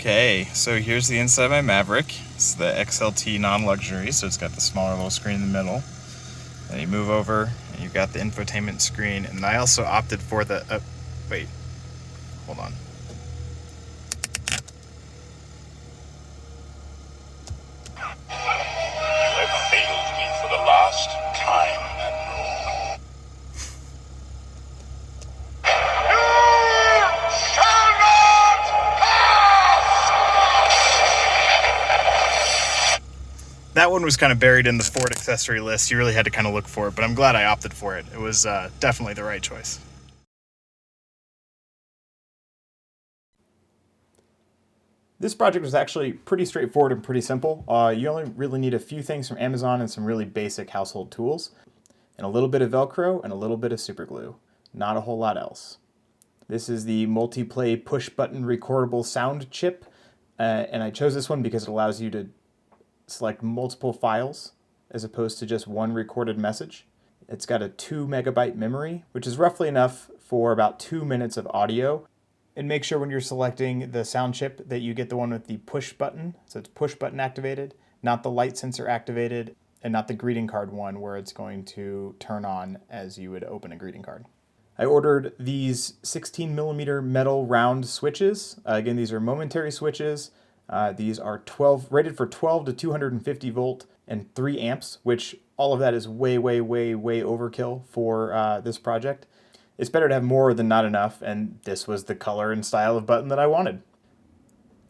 Okay, so here's the inside of my Maverick. It's the XLT non-luxury, so it's got the smaller little screen in the middle. Then you move over, and you've got the infotainment screen, and I also opted for the, wait, hold on. You have failed me for the last time, Admiral. You shall not pass! That one was kind of buried in the Ford accessory list. You really had to kind of look for it, but I'm glad I opted for it. It was definitely the right choice. This project was actually pretty straightforward and pretty simple. You only really need a few things from Amazon and some really basic household tools, and a little bit of Velcro and a little bit of super glue. Not a whole lot else. This is the multi-play push-button recordable sound chip, and I chose this one because it allows you to select multiple files as opposed to just one recorded message. It's got a 2 megabyte memory, which is roughly enough for about 2 minutes of audio. And make sure when you're selecting the sound chip that you get the one with the push button. So it's push button activated, not the light sensor activated, and not the greeting card one where it's going to turn on as you would open a greeting card. I ordered these 16 millimeter metal round switches. Again, these are momentary switches. These are rated for 12 to 250 volt and 3 amps, which all of that is way overkill for this project. It's better to have more than not enough, and this was the color and style of button that I wanted.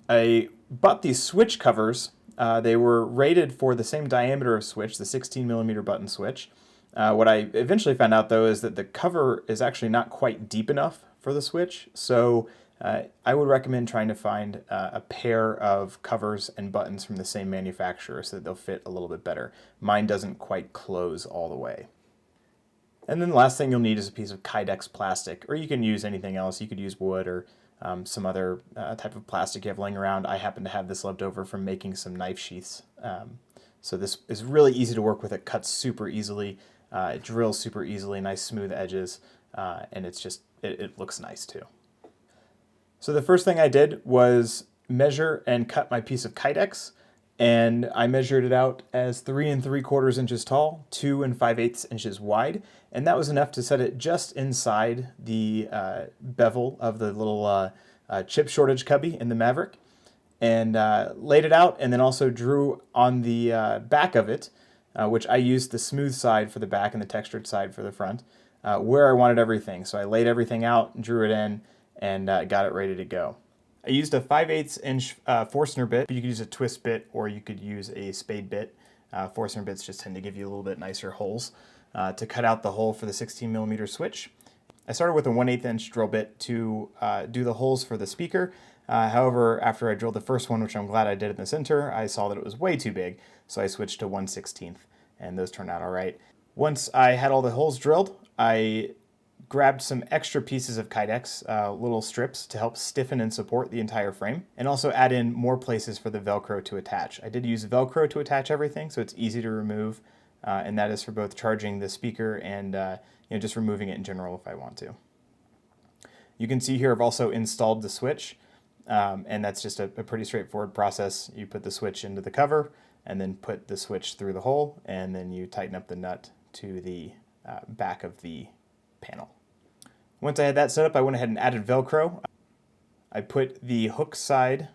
I bought these switch covers. They were rated for the same diameter of switch, the 16 millimeter button switch. What I eventually found out, though, is that the cover is actually not quite deep enough for the switch, so I would recommend trying to find a pair of covers and buttons from the same manufacturer so that they'll fit a little bit better. Mine doesn't quite close all the way. And then the last thing you'll need is a piece of Kydex plastic, or you can use anything else. You could use wood or some other type of plastic you have laying around. I happen to have this left over from making some knife sheaths. So this is really easy to work with. It cuts super easily. It drills super easily, nice smooth edges, and it looks nice too. So the first thing I did was measure and cut my piece of Kydex. And I measured it out as 3 3/4 inches tall, 2 5/8 inches wide, and that was enough to set it just inside the bevel of the little chip shortage cubby in the Maverick, and laid it out, and then also drew on the back of it, which I used the smooth side for the back and the textured side for the front, where I wanted everything. So I laid everything out, drew it in, and got it ready to go. I used a 5/8 inch Forstner bit. You could use a twist bit or you could use a spade bit. Forstner bits just tend to give you a little bit nicer holes to cut out the hole for the 16 millimeter switch. I started with a 1/8 inch drill bit to do the holes for the speaker. However, after I drilled the first one, which I'm glad I did in the center, I saw that it was way too big, so I switched to 1/16, and those turned out all right. Once I had all the holes drilled, I grabbed some extra pieces of Kydex, little strips, to help stiffen and support the entire frame, and also add in more places for the Velcro to attach. I did use Velcro to attach everything, so it's easy to remove, and that is for both charging the speaker and just removing it in general if I want to. You can see here I've also installed the switch, and that's just a pretty straightforward process. You put the switch into the cover, and then put the switch through the hole, and then you tighten up the nut to the back of the panel. Once I had that set up, I went ahead and added Velcro. I put the hook side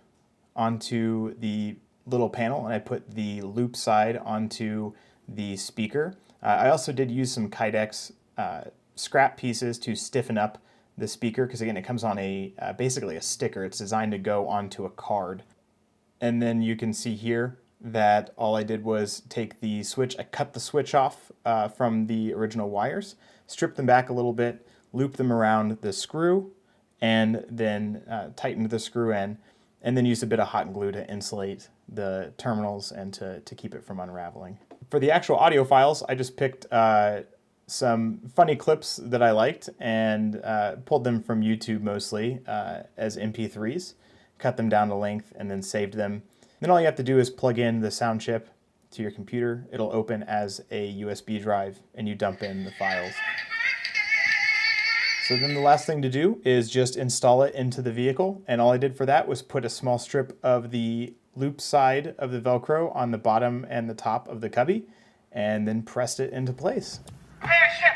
onto the little panel, and I put the loop side onto the speaker. I also did use some Kydex scrap pieces to stiffen up the speaker, because again, it comes on basically a sticker. It's designed to go onto a card. And then you can see here that all I did was take the switch, I cut the switch off from the original wires, stripped them back a little bit, looped them around the screw, and then tightened the screw in, and then used a bit of hot glue to insulate the terminals and to keep it from unraveling. For the actual audio files, I just picked some funny clips that I liked and pulled them from YouTube mostly as MP3s, cut them down to length, and then saved them. Then all you have to do is plug in the sound chip to your computer. It'll open as a USB drive, and you dump in the files. So then the last thing to do is just install it into the vehicle. And all I did for that was put a small strip of the loop side of the Velcro on the bottom and the top of the cubby, and then pressed it into place. Prepare ship!